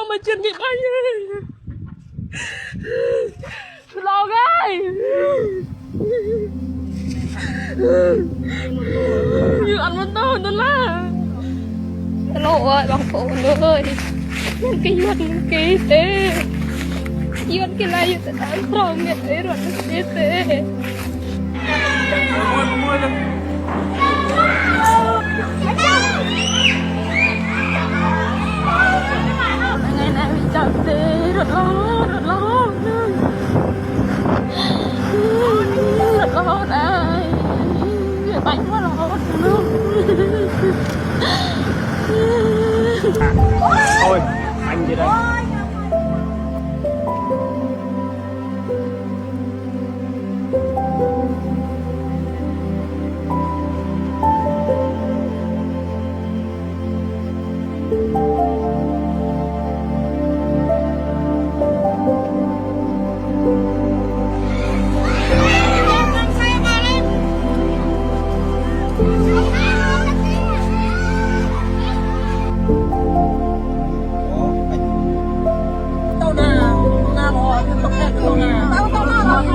mà chuyện gì bao nhiêu lo gai như ăn món to đó là lộ ơi bằng phụ ơi cái yuan cái tê yuan cái này yuan ăn tròn nghe thấy rồi cái tê ngày nay mình chọn tê rất lo đây bánh quá lo luôn thôi anh gì đây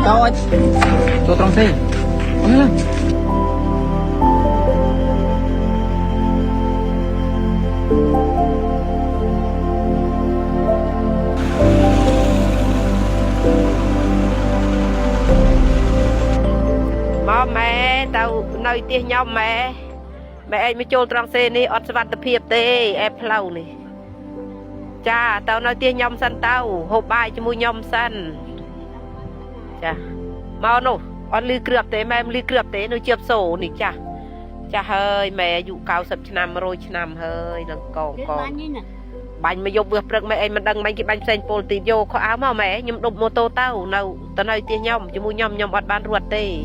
Đâu anh? Cho trong xe. Ôi lên. Mà mẹ tao nơi tiền nhau mẹ anh mới chôn trong xe này ọt vật tập hiệp tê em lâu này cha tao nói tiền nhau săn tao hộp bài cho mua nhau săn cha mau nô on ly cướp tế mà em ly cướp tế nó chụp sổ nè cha hơi mẹ dụ cao sập năm rồi năm hơi đừng còn bánh mà vô vừa prực mẹ anh mà đăng bánh cái bánh xanh pol tì vô có áo mà mẹ nhưng đụng mô tô tao nào tao nói tiền nhau cho mua nhau ọt ban ruột tê